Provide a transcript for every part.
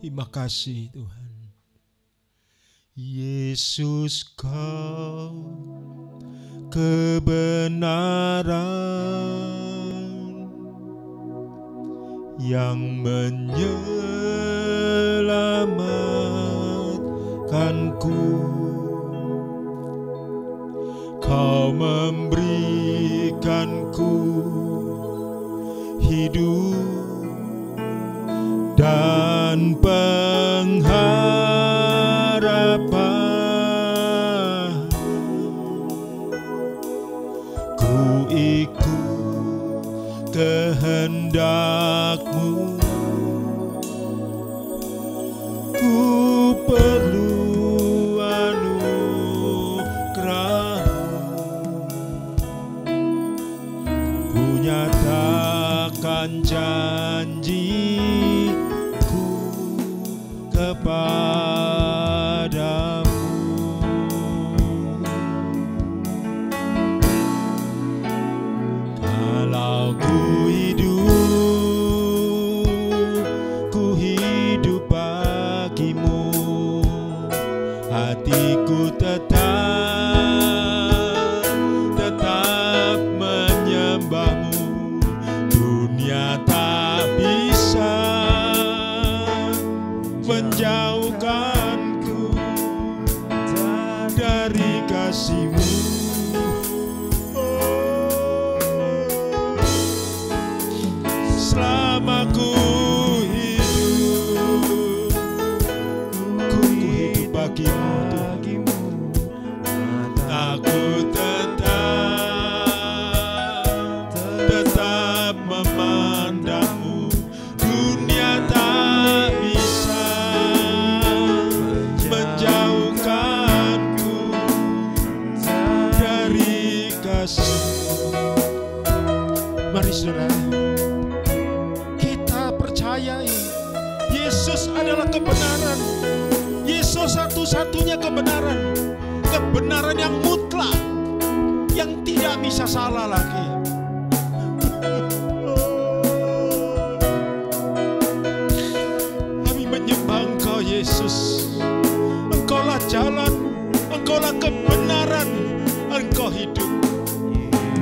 Terima kasih Tuhan. Yesus, Kau kebenaran yang menyelamatkanku. Kau memberikanku hidup dan pengharapan. Ku ikut kehendak-Mu, ku perlu anugerah-Mu. Ku nyatakan janji-Ku kepadamu. Kalau ku hidup bagi-Mu, hatiku tetap menyembah-Mu. Dunia tak bisa menjauhkanku dari kasih-Mu. Selama ku hidup bagi-Mu, aku tetap memandang-Mu. Dunia tak bisa menjauhkanku dari kasih-Mu. Mari saudara, kita percayai Yesus adalah kebenaran. Yesus satu-satunya kebenaran. Kebenaran yang mutlak, yang tidak bisa salah lagi. Kami menyembah Engkau Yesus. Engkaulah jalan, Engkaulah kebenaran, Engkau hidup.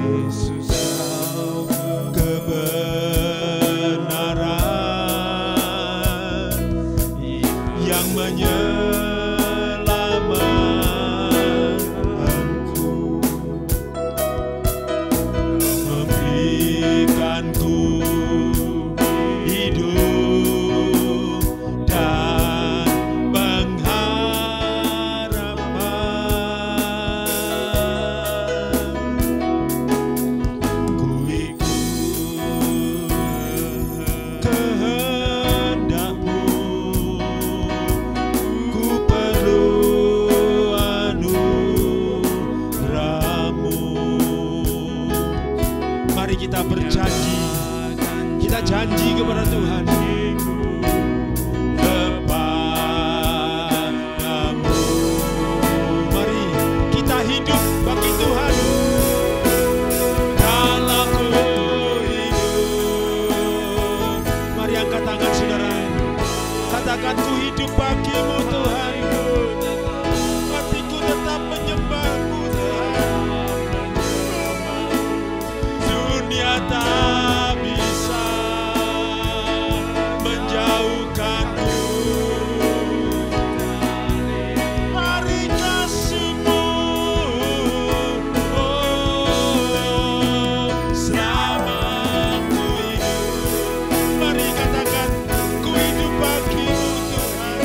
Yesus kebenaran yang menyelamatkanku, memberikanku hidup dan pengharapan. Ku ikut kehendak-Mu, ku perlu anugerah-Mu. Mari kita berjanji, kita janji kepada Tuhan, kepadamu. Mari kita hidup bagi Tuhan. Kalau ku hidup, mari angkat tangan saudara, katakan ku hidup bagi-Mu Tuhan. Hatiku tetap menyembah-Mu Tuhan. Dunia tak bisa menjauhkanku dari kasih-Mu. Selama ku hidup, mari katakan ku hidup bagi-Mu Tuhan.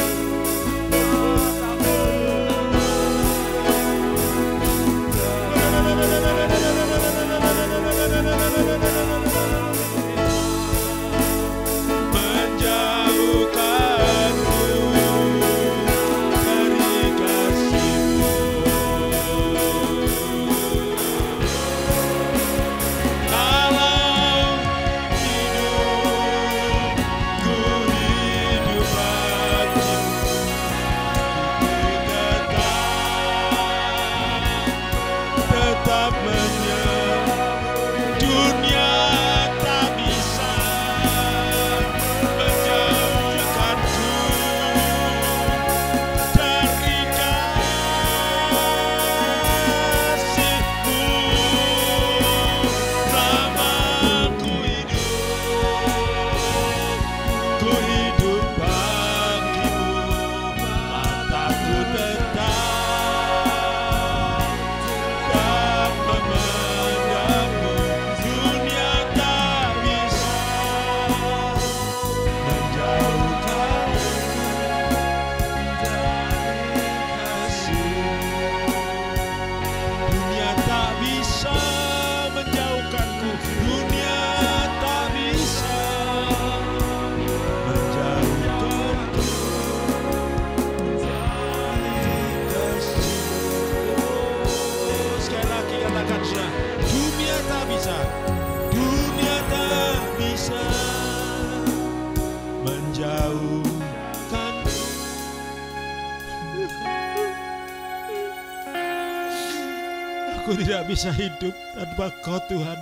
Aku tidak bisa hidup tanpa Kau Tuhan.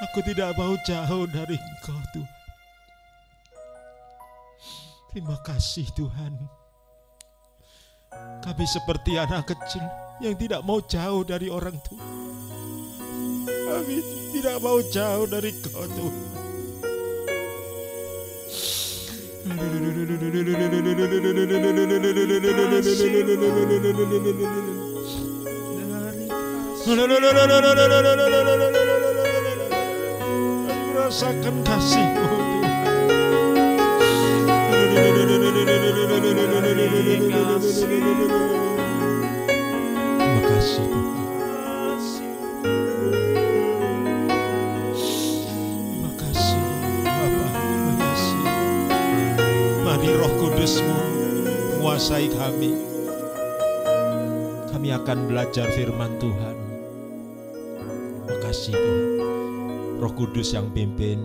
Aku tidak mau jauh dari Engkau Tuhan. Terima kasih Tuhan. Kami seperti anak kecil yang tidak mau jauh dari orang tua. Kami tidak mau jauh dari Kau Tuhan. Rasakan kasih-Mu Tuhan. Terima kasih Tuhan. Terima kasih Bapa. Terima kasih. Mari Roh Kudus-Mu menguasai kami. Kami akan belajar firman Tuhan. Terima kasih Tuhan. Roh Kudus yang pimpin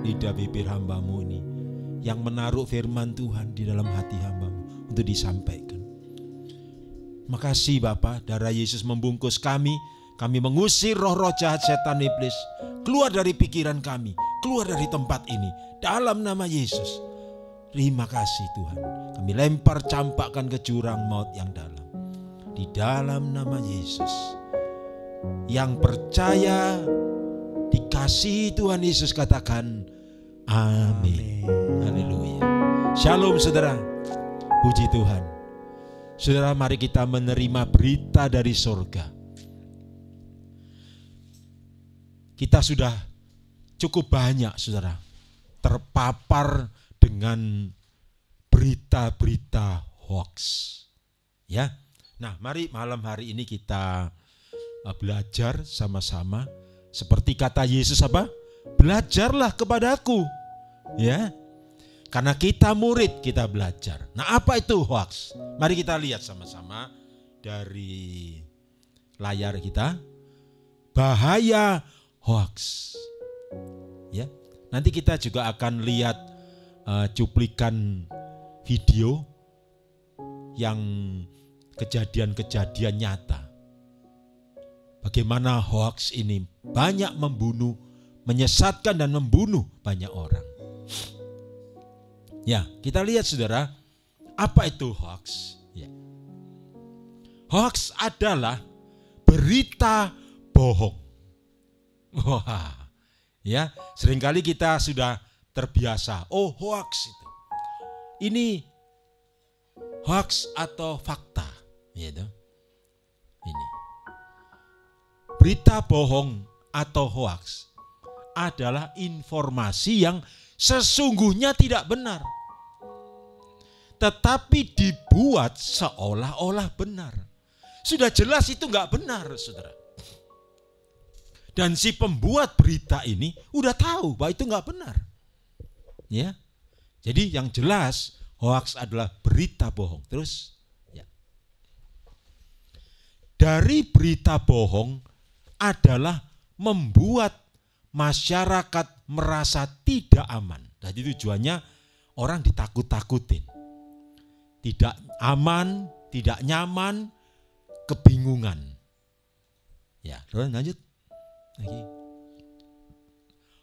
lidah bibir hamba-Mu ini, yang menaruh firman Tuhan di dalam hati hamba-Mu untuk disampaikan. Makasih Bapa, darah Yesus membungkus kami. Kami mengusir roh-roh jahat setan iblis keluar dari pikiran kami, keluar dari tempat ini dalam nama Yesus. Terima kasih Tuhan. Kami lempar campakkan ke jurang maut yang dalam di dalam nama Yesus. Yang percaya dikasihi Tuhan Yesus katakan amin. Haleluya. Shalom saudara. Puji Tuhan. Saudara, mari kita menerima berita dari surga. Kita sudah cukup banyak saudara terpapar dengan berita-berita hoax. Ya. Nah, mari malam hari ini kita belajar sama-sama. Seperti kata Yesus apa? Belajarlah kepadaku. Ya. Karena kita murid, kita belajar. Nah, apa itu hoax? Mari kita lihat sama-sama dari layar kita. Bahaya hoax. Ya. Nanti kita juga akan lihat cuplikan video yang kejadian-kejadian nyata. Bagaimana hoax ini banyak membunuh, menyesatkan dan membunuh banyak orang. Ya, kita lihat saudara, apa itu hoax? Ya. Hoax adalah berita bohong. Wah, ya, seringkali kita sudah terbiasa. Oh, hoax itu. Ini hoax atau fakta, gitu. Ini. Berita bohong atau hoax adalah informasi yang sesungguhnya tidak benar, tetapi dibuat seolah-olah benar. Sudah jelas itu nggak benar, saudara. Dan si pembuat berita ini udah tahu bahwa itu nggak benar. Ya, jadi yang jelas hoax adalah berita bohong. Terus, ya. Dari berita bohong adalah membuat masyarakat merasa tidak aman. Jadi tujuannya orang ditakut-takutin. Tidak aman, tidak nyaman, kebingungan. Ya, terus lanjut. Lagi.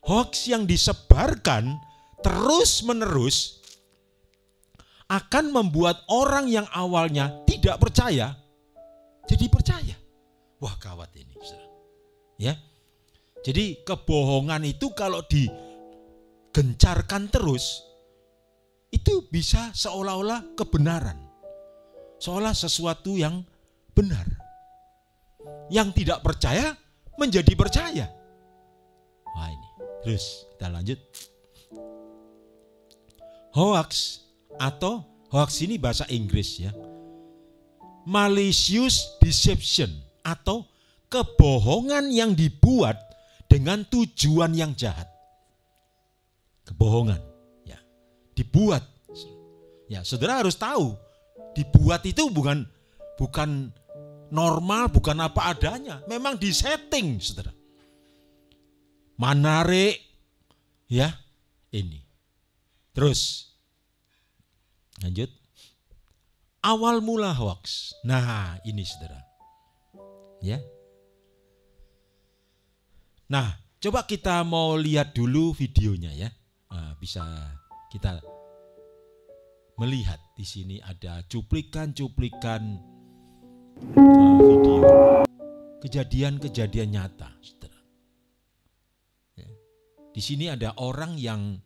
Hoax yang disebarkan terus-menerus akan membuat orang yang awalnya tidak percaya jadi percaya. Wah, gawat ini. Ya. Jadi kebohongan itu kalau digencarkan terus, itu bisa seolah-olah kebenaran. Seolah sesuatu yang benar. Yang tidak percaya menjadi percaya. Wah, ini. Terus kita lanjut. Hoax atau hoax ini bahasa Inggris ya. Malicious deception atau kebohongan yang dibuat dengan tujuan yang jahat. Kebohongan, ya, dibuat. Ya, saudara harus tahu, dibuat itu bukan normal, bukan apa adanya. Memang disetting, saudara. Menarik, ya, ini. Terus, lanjut. Awal mula hoax. Nah, ini saudara. Ya. Nah, coba kita mau lihat dulu videonya ya. Nah, bisa kita melihat di sini ada cuplikan-cuplikan video kejadian-kejadian nyata, saudara. Ya. Di sini ada orang yang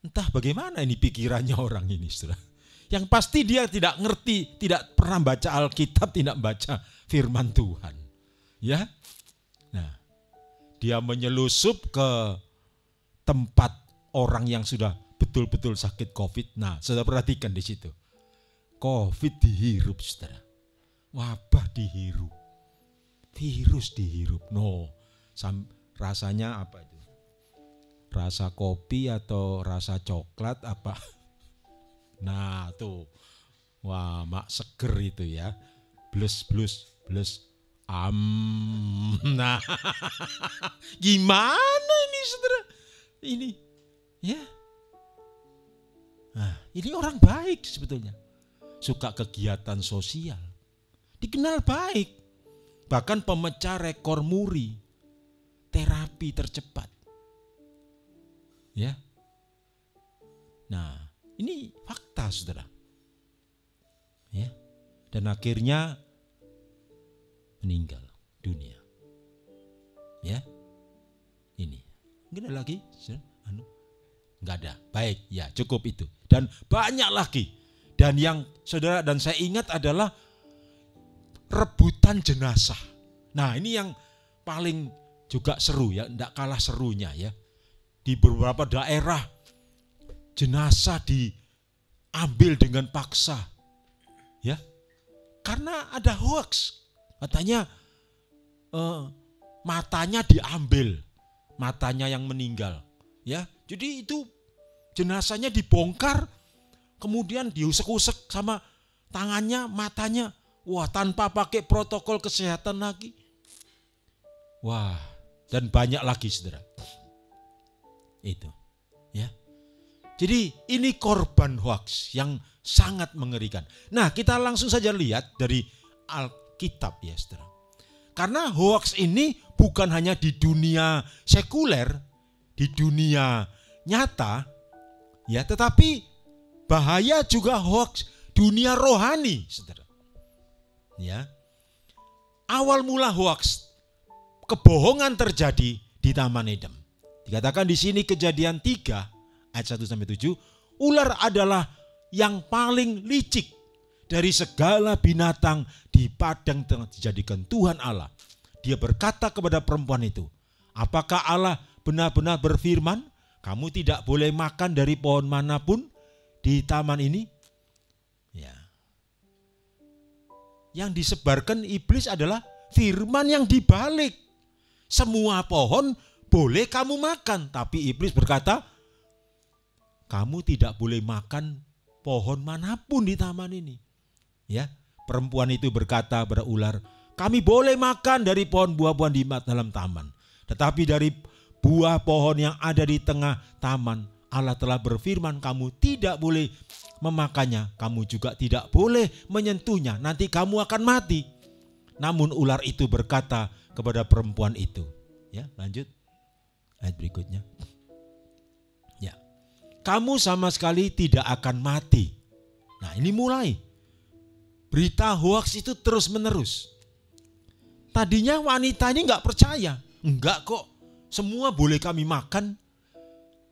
entah bagaimana ini pikirannya orang ini, saudara. Yang pasti dia tidak ngerti, tidak pernah baca Alkitab, tidak baca firman Tuhan. Ya. Nah, dia menyelusup ke tempat orang yang sudah betul-betul sakit COVID. Nah, saudara perhatikan di situ. COVID dihirup, saudara. Wabah dihirup. Virus dihirup. No, rasanya apa itu? Rasa kopi atau rasa coklat apa? Nah, tuh. Wah, mak seger itu ya. Blus. Nah, gimana ini saudara? Ini, ya. Nah, ini orang baik sebetulnya. Suka kegiatan sosial. Dikenal baik. Bahkan pemecah rekor muri. Terapi tercepat. Ya. Nah, ini fakta saudara. Ya. Dan akhirnya meninggal dunia. Ya. Ini. Enggak ada lagi? Enggak ada. Baik, ya cukup itu. Dan banyak lagi. Dan yang saudara dan saya ingat adalah rebutan jenazah. Nah, ini yang paling juga seru ya, enggak kalah serunya ya. Di beberapa daerah jenazah diambil dengan paksa. Ya. Karena ada hoax. Katanya matanya diambil, matanya yang meninggal, ya. Jadi itu jenazahnya dibongkar, kemudian diusek-usek sama tangannya, matanya, wah tanpa pakai protokol kesehatan lagi, wah dan banyak lagi saudara. Itu, ya. Jadi ini korban hoax yang sangat mengerikan. Nah kita langsung saja lihat dari Alkitab ya saudara. Karena hoax ini bukan hanya di dunia sekuler, di dunia nyata, ya, tetapi bahaya juga hoax dunia rohani, saudara. Ya, awal mula hoax kebohongan terjadi di Taman Eden. Dikatakan di sini Kejadian 3 ayat 1-7, ular adalah yang paling licik dari segala binatang di padang telah dijadikan Tuhan Allah. Dia berkata kepada perempuan itu, apakah Allah benar-benar berfirman, kamu tidak boleh makan dari pohon manapun di taman ini? Ya. Yang disebarkan iblis adalah firman yang dibalik. Semua pohon boleh kamu makan, tapi iblis berkata, kamu tidak boleh makan pohon manapun di taman ini. Ya, perempuan itu berkata pada ular, kami boleh makan dari pohon buah-buahan di dalam taman. Tetapi dari buah pohon yang ada di tengah taman, Allah telah berfirman, kamu tidak boleh memakannya. Kamu juga tidak boleh menyentuhnya, nanti kamu akan mati. Namun ular itu berkata kepada perempuan itu. Ya, lanjut. Ayat berikutnya. Ya, kamu sama sekali tidak akan mati. Nah ini mulai. Berita hoaks itu terus menerus. Tadinya wanita ini enggak percaya. Enggak kok, semua boleh kami makan.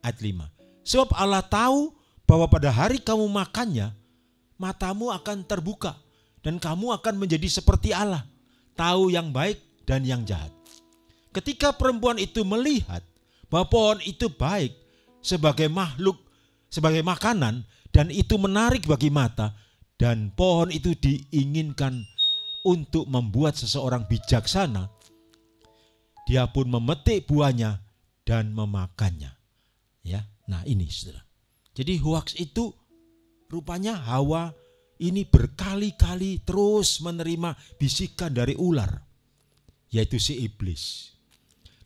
Ayat 5. Sebab Allah tahu bahwa pada hari kamu makannya, matamu akan terbuka. Dan kamu akan menjadi seperti Allah. Tahu yang baik dan yang jahat. Ketika perempuan itu melihat bahwa pohon itu baik sebagai makhluk, sebagai makanan, dan itu menarik bagi mata, dan pohon itu diinginkan untuk membuat seseorang bijaksana, dia pun memetik buahnya dan memakannya. Ya, nah ini saudara. Jadi hoaks itu rupanya Hawa ini berkali-kali terus menerima bisikan dari ular, yaitu si iblis.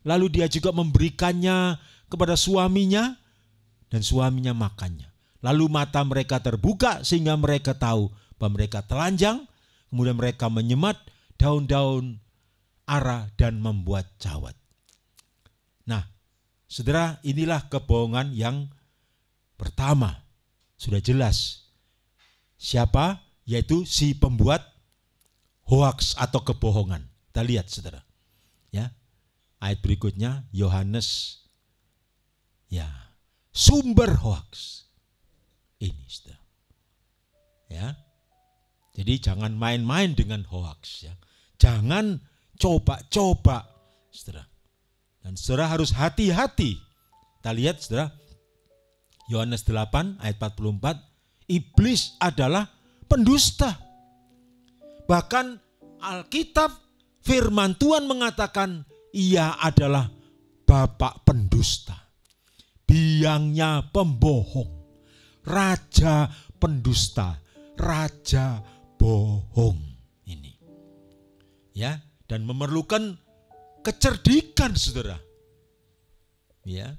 Lalu dia juga memberikannya kepada suaminya dan suaminya makannya. Lalu mata mereka terbuka sehingga mereka tahu bahwa mereka telanjang, kemudian mereka menyemat daun-daun ara dan membuat cawat. Nah, saudara, inilah kebohongan yang pertama. Sudah jelas. Siapa? Yaitu si pembuat hoaks atau kebohongan. Kita lihat, saudara. Ya. Ayat berikutnya, Yohanes. Ya. Sumber hoaks. Ini, saudara. Ya. Jadi jangan main-main dengan hoaks, ya. Jangan coba-coba, saudara. Dan saudara harus hati-hati. Kita lihat, saudara, Yohanes 8 ayat 44, iblis adalah pendusta. Bahkan Alkitab, firman Tuhan mengatakan ia adalah bapak pendusta, biangnya pembohong, raja pendusta, raja bohong ini. Ya, dan memerlukan kecerdikan, saudara. Ya.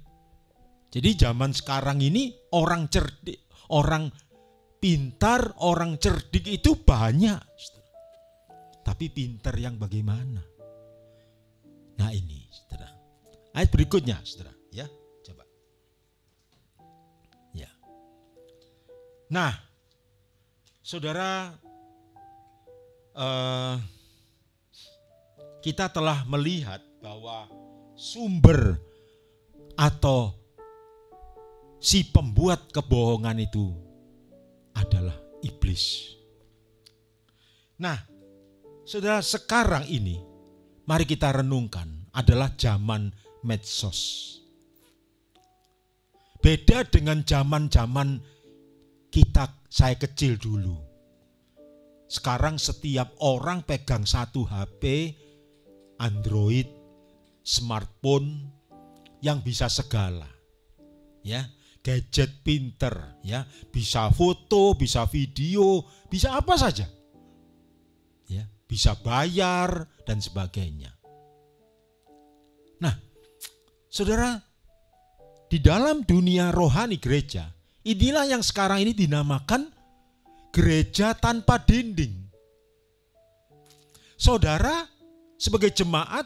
Jadi zaman sekarang ini orang cerdik, orang pintar, orang cerdik itu banyak, saudara. Tapi pintar yang bagaimana? Nah ini, saudara. Ayat berikutnya, saudara, ya, coba. Ya. Nah, saudara, kita telah melihat bahwa sumber atau si pembuat kebohongan itu adalah iblis. Nah, saudara, sekarang ini mari kita renungkan adalah zaman medsos. Beda dengan zaman-zaman saya kecil dulu. Sekarang setiap orang pegang satu HP, Android, smartphone yang bisa segala. Ya, gadget pinter, ya, bisa foto, bisa video, bisa apa saja. Ya, bisa bayar dan sebagainya. Nah, saudara, di dalam dunia rohani gereja, inilah yang sekarang ini dinamakan gereja tanpa dinding. Saudara sebagai jemaat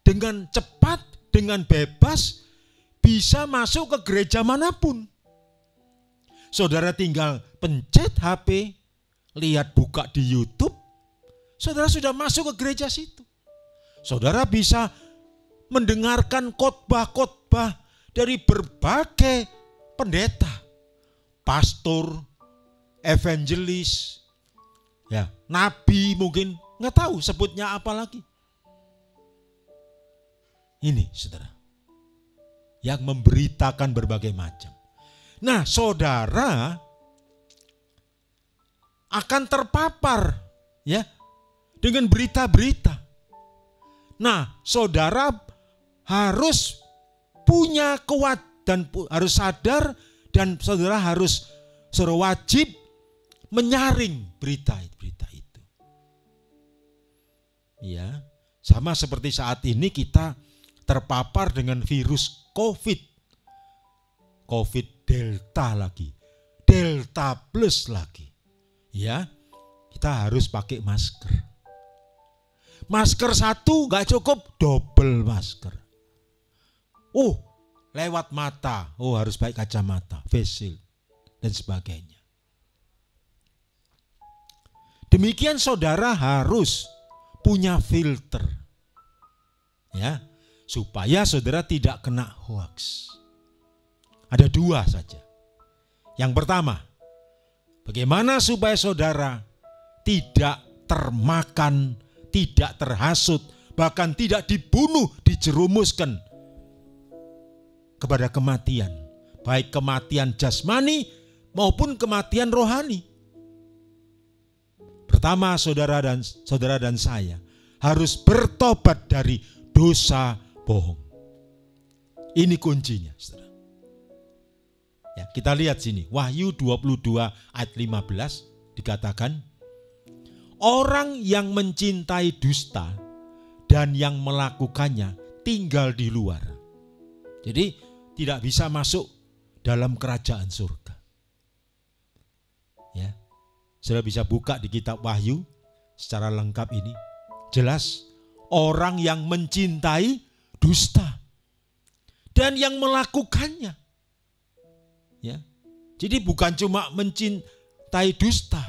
dengan cepat, dengan bebas bisa masuk ke gereja manapun. Saudara tinggal pencet HP, lihat buka di YouTube, saudara sudah masuk ke gereja situ. Saudara bisa mendengarkan khotbah-khotbah dari berbagai pendeta, pastor, evangelis, ya, nabi mungkin, nggak tahu sebutnya apa lagi. Ini, saudara, yang memberitakan berbagai macam. Nah, saudara akan terpapar, ya, dengan berita-berita. Nah, saudara harus punya kuat dan harus sadar, dan saudara harus wajib menyaring berita-berita itu. Ya, sama seperti saat ini kita terpapar dengan virus COVID Delta lagi, Delta plus lagi. Ya, kita harus pakai masker. Masker satu gak cukup, double masker. Lewat mata, harus pakai kacamata, face shield, dan sebagainya. Demikian saudara harus punya filter. Ya, supaya saudara tidak kena hoaks. Ada dua saja. Yang pertama, bagaimana supaya saudara tidak termakan, tidak terhasut, bahkan tidak dibunuh, dijerumuskan kepada kematian. Baik kematian jasmani maupun kematian rohani. Pertama, saudara dan saya harus bertobat dari dosa bohong. Ini kuncinya, saudara. Ya, kita lihat sini, Wahyu 22 ayat 15 dikatakan, orang yang mencintai dusta dan yang melakukannya tinggal di luar. Jadi tidak bisa masuk dalam kerajaan surga. Ya, saudara bisa buka di kitab Wahyu secara lengkap ini. Jelas orang yang mencintai dusta dan yang melakukannya. Ya. Jadi bukan cuma mencintai dusta.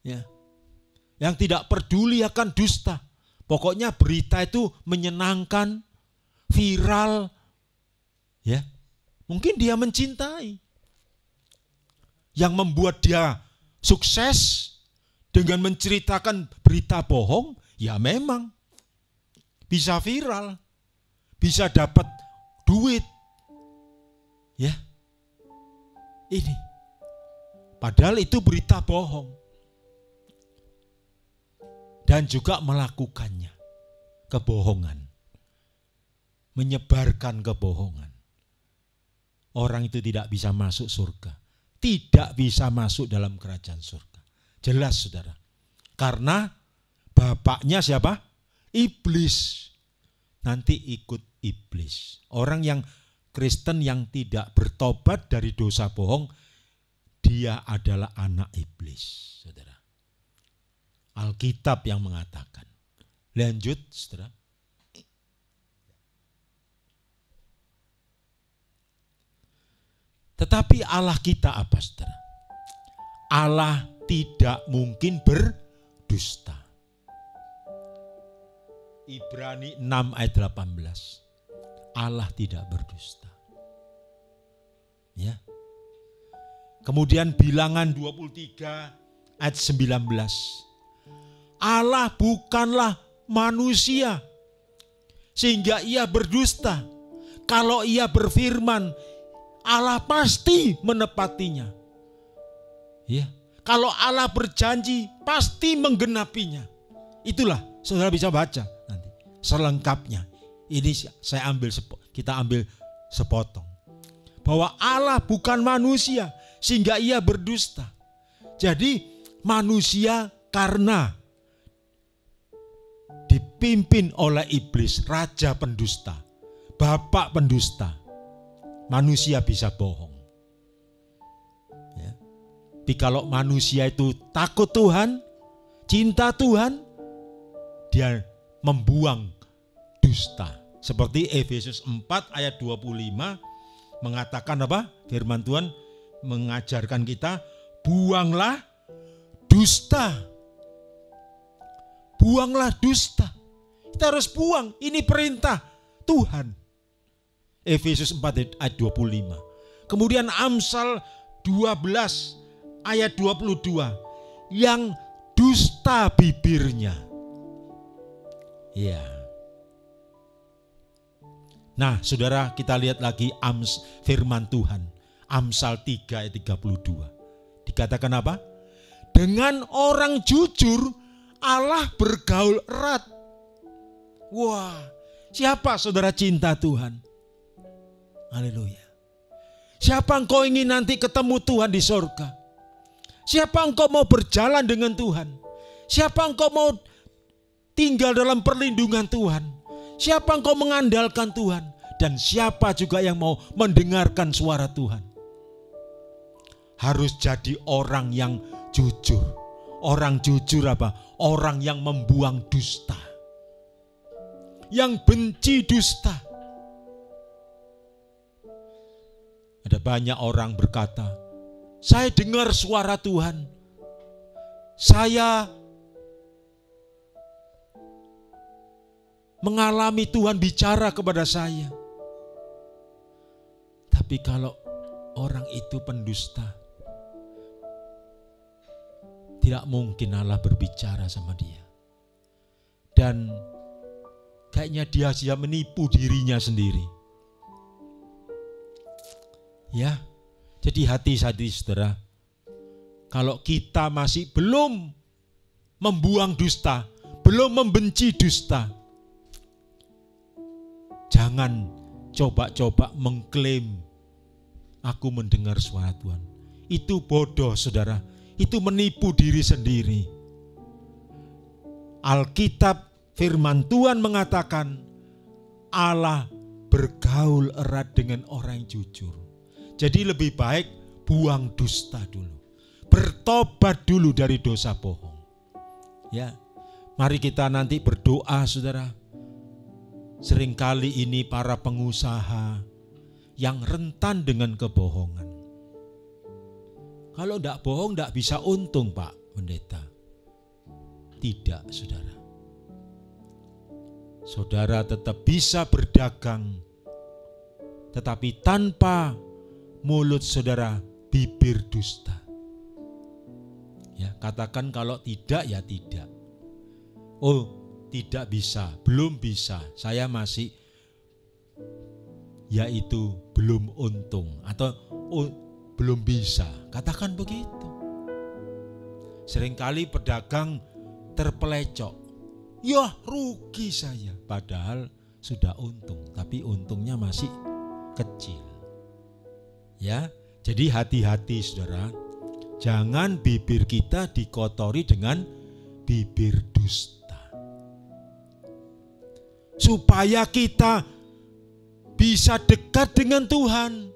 Ya. Yang tidak peduli akan dusta. Pokoknya berita itu menyenangkan, viral. Ya. Mungkin dia mencintai. Yang membuat dia sukses dengan menceritakan berita bohong, ya memang bisa viral, bisa dapat duit. Ya. Ini. Padahal itu berita bohong. Dan juga melakukannya. Kebohongan. Menyebarkan kebohongan. Orang itu tidak bisa masuk surga. Tidak bisa masuk dalam kerajaan surga. Jelas saudara. Karena bapaknya siapa? Iblis. Nanti ikut iblis. Orang yang Kristen yang tidak bertobat dari dosa bohong, dia adalah anak iblis, saudara. Alkitab yang mengatakan. Lanjut, saudara. Tetapi Allah kita apa, saudara? Allah tidak mungkin berdusta. Ibrani 6 ayat 18. Allah tidak berdusta. Ya. Kemudian Bilangan 23 ayat 19. Allah bukanlah manusia sehingga ia berdusta. Kalau ia berfirman, Allah pasti menepatinya. Ya. Kalau Allah berjanji, pasti menggenapinya. Itulah, saudara bisa baca nanti selengkapnya. Ini kita ambil sepotong. Bahwa Allah bukan manusia sehingga ia berdusta. Jadi manusia karena dipimpin oleh iblis, raja pendusta, bapak pendusta, manusia bisa bohong. Ya. Tapi kalau manusia itu takut Tuhan, cinta Tuhan, dia membuang dusta. Seperti Efesus 4 ayat 25 mengatakan apa? Firman Tuhan mengajarkan kita, buanglah dusta. Buanglah dusta. Kita harus buang, ini perintah Tuhan. Efesus 4 ayat 25. Kemudian Amsal 12 ayat 22. Yang dusta bibirnya. Ya. Nah, saudara, kita lihat lagi firman Tuhan. Amsal 3 ayat 32. Dikatakan apa? Dengan orang jujur Allah bergaul erat. Wah, siapa saudara cinta Tuhan? Haleluya. Siapa engkau ingin nanti ketemu Tuhan di sorga? Siapa engkau mau berjalan dengan Tuhan? Siapa engkau mau tinggal dalam perlindungan Tuhan? Siapa engkau mengandalkan Tuhan? Dan siapa juga yang mau mendengarkan suara Tuhan? Harus jadi orang yang jujur. Orang jujur apa? Orang yang membuang dusta. Yang benci dusta. Ada banyak orang berkata, saya dengar suara Tuhan. Saya mengalami Tuhan bicara kepada saya. Tapi kalau orang itu pendusta, tidak mungkin Allah berbicara sama dia. Dan kayaknya dia menipu dirinya sendiri. Ya, jadi hati-hati saudara. Kalau kita masih belum membuang dusta, belum membenci dusta, jangan coba-coba mengklaim aku mendengar suara Tuhan. Itu bodoh saudara, itu menipu diri sendiri. Alkitab firman Tuhan mengatakan Allah bergaul erat dengan orang yang jujur. Jadi lebih baik buang dusta dulu. Bertobat dulu dari dosa bohong. Ya. Mari kita nanti berdoa, saudara. Seringkali ini para pengusaha yang rentan dengan kebohongan. Kalau tidak bohong tidak bisa untung, Pak Pendeta. Tidak, saudara. Saudara tetap bisa berdagang, tetapi tanpa mulut saudara bibir dusta. Ya, katakan kalau tidak ya tidak. Oh, tidak bisa, belum bisa. Saya masih yaitu belum untung atau belum bisa. Katakan begitu. Seringkali pedagang terpelecok. Ya, rugi saya. Padahal sudah untung, tapi untungnya masih kecil. Ya, jadi hati-hati saudara. Jangan bibir kita dikotori dengan bibir dusta. Supaya kita bisa dekat dengan Tuhan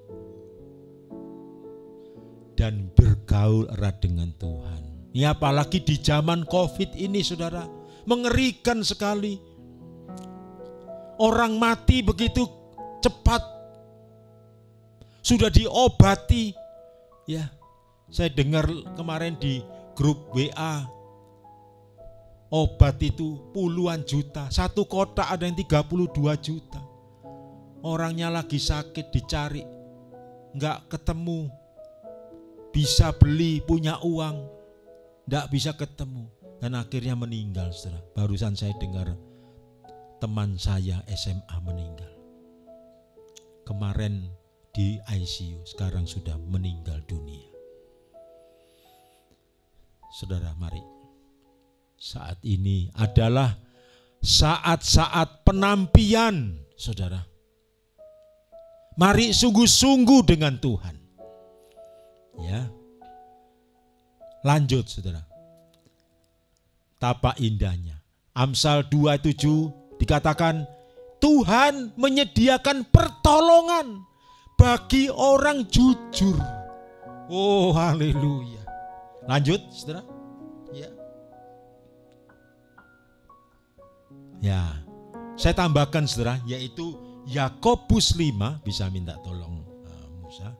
dan bergaul erat dengan Tuhan. Ya, apalagi di zaman COVID ini saudara, mengerikan sekali. Orang mati begitu cepat, sudah diobati. Ya, saya dengar kemarin di grup WA, obat itu puluhan juta, satu kotak ada yang 32 juta. Orangnya lagi sakit dicari, nggak ketemu, bisa beli, punya uang, nggak bisa ketemu, dan akhirnya meninggal. Saudara, barusan saya dengar teman saya SMA meninggal. Kemarin di ICU, sekarang sudah meninggal dunia. Saudara, mari. Saat ini adalah saat-saat penampian, saudara. Mari sungguh-sungguh dengan Tuhan. Ya. Lanjut, saudara. Tapa indahnya. Amsal 2:7 dikatakan, Tuhan menyediakan pertolongan bagi orang jujur. Oh, haleluya. Lanjut, saudara. Ya. Ya, saya tambahkan saudara, yaitu Yakobus 5, bisa minta tolong Musa.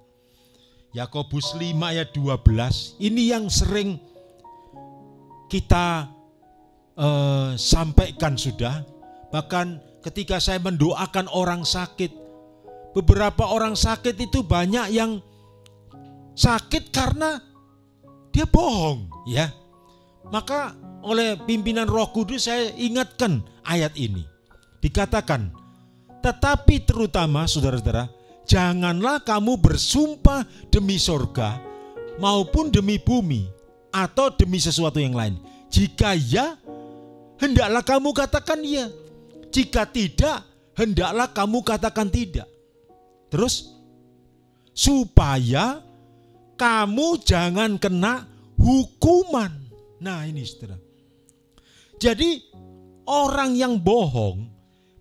Yakobus 5 ayat 12, ini yang sering kita sampaikan sudah. Bahkan ketika saya mendoakan orang sakit, beberapa orang sakit itu banyak yang sakit karena dia bohong, ya. Maka oleh pimpinan Roh Kudus saya ingatkan ayat ini. Dikatakan, tetapi terutama saudara-saudara, janganlah kamu bersumpah demi sorga maupun demi bumi atau demi sesuatu yang lain. Jika ya, hendaklah kamu katakan ya. Jika tidak, hendaklah kamu katakan tidak. Terus, supaya kamu jangan kena hukuman. Nah, ini saudara. Jadi orang yang bohong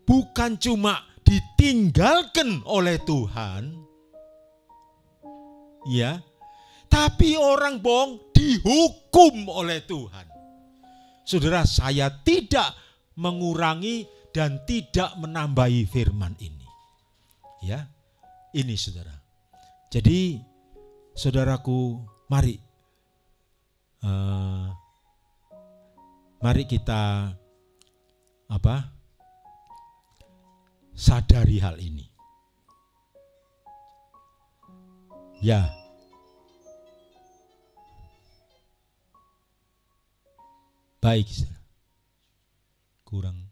bukan cuma ditinggalkan oleh Tuhan, ya, tapi orang bohong dihukum oleh Tuhan. Saudara, saya tidak mengurangi dan tidak menambahi firman ini. Ya, ini saudara. Jadi saudaraku, mari kita sadari hal ini. Ya. Baik, saudara. Kurang.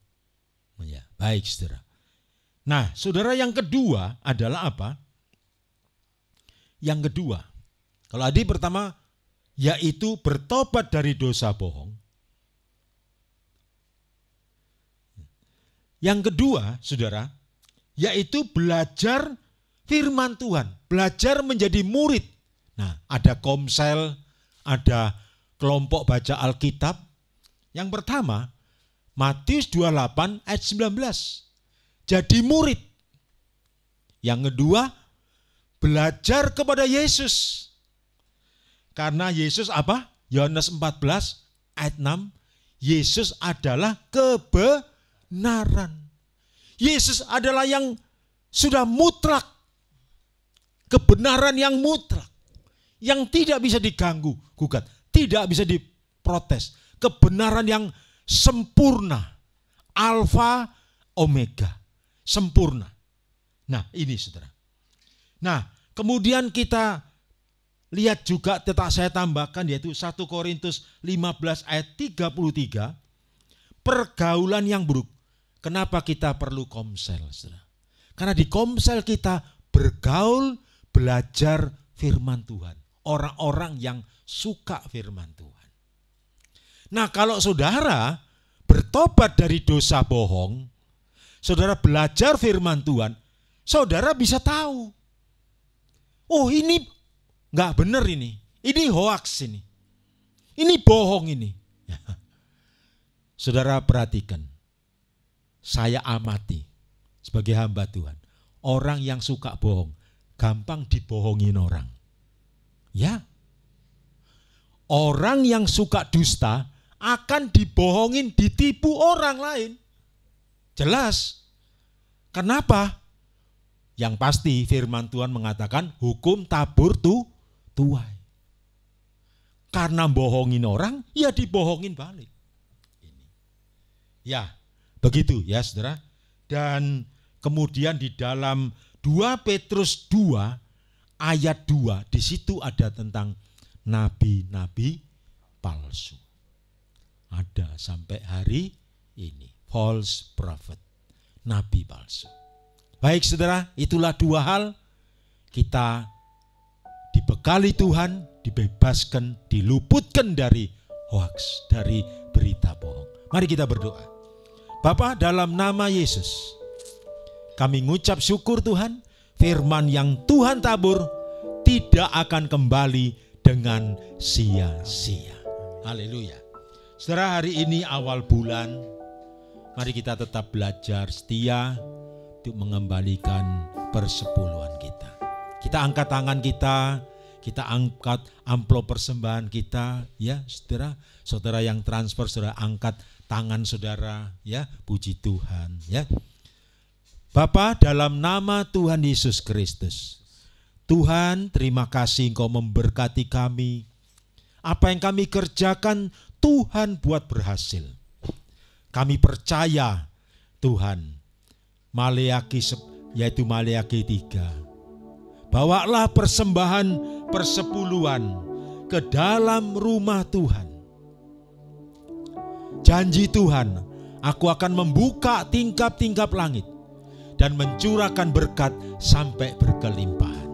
Ya, baik, saudara. Nah, saudara, yang kedua adalah apa? Yang kedua, kalau tadi pertama yaitu bertobat dari dosa bohong. Yang kedua, saudara, yaitu belajar firman Tuhan, belajar menjadi murid. Nah, ada komsel, ada kelompok baca Alkitab. Yang pertama, Matius 28 ayat 19. Jadi murid. Yang kedua, belajar kepada Yesus. Karena Yesus apa? Yohanes 14 ayat 6. Yesus adalah kebenaran. Yesus adalah yang sudah mutlak. Kebenaran yang mutlak. Yang tidak bisa diganggu, gugat. Tidak bisa diprotes. Kebenaran yang sempurna. Alfa, omega. Sempurna. Nah ini saudara. Nah kemudian kita lihat juga, saya tambahkan, yaitu 1 Korintus 15 ayat 33. Pergaulan yang buruk. Kenapa kita perlu komsel, saudara? Karena di komsel kita bergaul, belajar firman Tuhan. Orang-orang yang suka firman Tuhan. Nah kalau saudara bertobat dari dosa bohong, saudara belajar firman Tuhan, saudara bisa tahu. Oh ini nggak benar ini hoaks ini bohong ini. Saudara perhatikan, saya amati sebagai hamba Tuhan, orang yang suka bohong gampang dibohongin orang. Ya, orang yang suka dusta akan dibohongin, ditipu orang lain. Jelas. Kenapa? Yang pasti firman Tuhan mengatakan hukum tabur tuai. Karena bohongin orang, ya dibohongin balik. Ya, begitu ya saudara. Dan kemudian di dalam 2 Petrus 2 ayat 2, di situ ada tentang nabi-nabi palsu. Ada sampai hari ini, false prophet, nabi palsu. Baik saudara, itulah 2 hal. Kita dibekali Tuhan, dibebaskan, diluputkan dari hoaks, dari berita bohong. Mari kita berdoa. Bapa, dalam nama Yesus, kami ngucap syukur Tuhan, firman yang Tuhan tabur tidak akan kembali dengan sia-sia. Haleluya. Saudara, hari ini awal bulan, mari kita tetap belajar setia untuk mengembalikan persepuluhan kita. Kita angkat tangan kita angkat amplop persembahan kita, ya saudara. Saudara yang transfer, saudara angkat tangan saudara, ya, puji Tuhan, ya. Bapa, dalam nama Tuhan Yesus Kristus, Tuhan terima kasih Engkau memberkati kami. Apa yang kami kerjakan Tuhan buat berhasil. Kami percaya Tuhan, Maleaki yaitu Maleaki 3. Bawalah persembahan persepuluhan ke dalam rumah Tuhan. Janji Tuhan, aku akan membuka tingkap-tingkap langit dan mencurahkan berkat sampai berkelimpahan.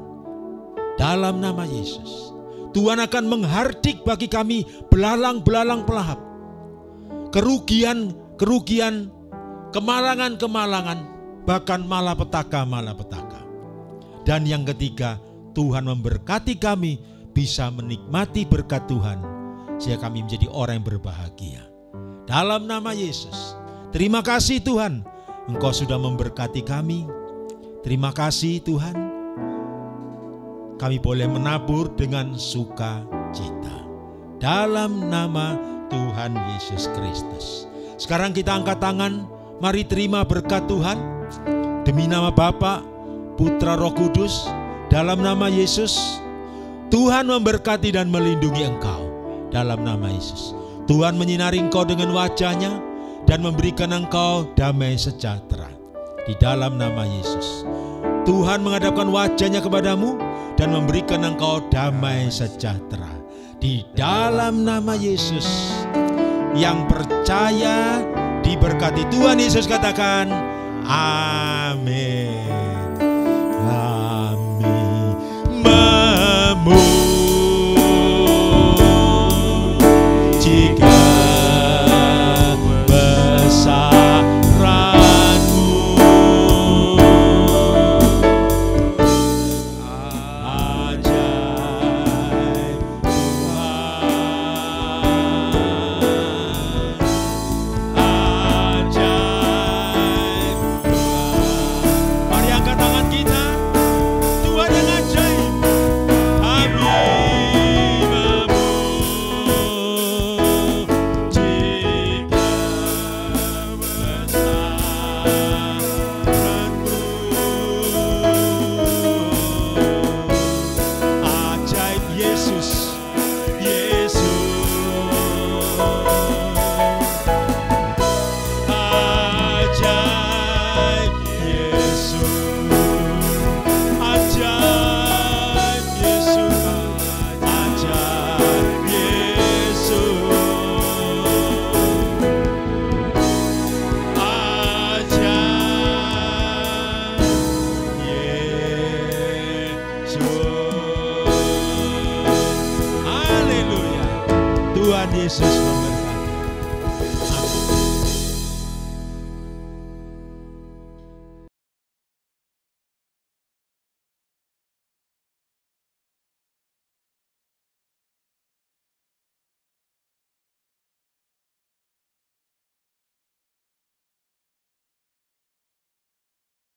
Dalam nama Yesus, Tuhan akan menghardik bagi kami belalang-belalang pelahap. Kerugian, kemalangan, bahkan malapetaka. Dan yang ketiga, Tuhan memberkati kami bisa menikmati berkat Tuhan, sehingga kami menjadi orang yang berbahagia. Dalam nama Yesus, terima kasih Tuhan, Engkau sudah memberkati kami. Terima kasih Tuhan, kami boleh menabur dengan sukacita. Dalam nama Tuhan Yesus Kristus. Sekarang kita angkat tangan, mari terima berkat Tuhan. Demi nama Bapa, Putra, Roh Kudus, dalam nama Yesus, Tuhan memberkati dan melindungi engkau. Dalam nama Yesus, Tuhan menyinari engkau dengan wajah-Nya dan memberikan engkau damai sejahtera. Di dalam nama Yesus, Tuhan menghadapkan wajah-Nya kepadamu dan memberikan engkau damai sejahtera. Di dalam nama Yesus, yang percaya diberkati Tuhan Yesus, katakan amin. Kami memujikan Tuhan Yesus memberi.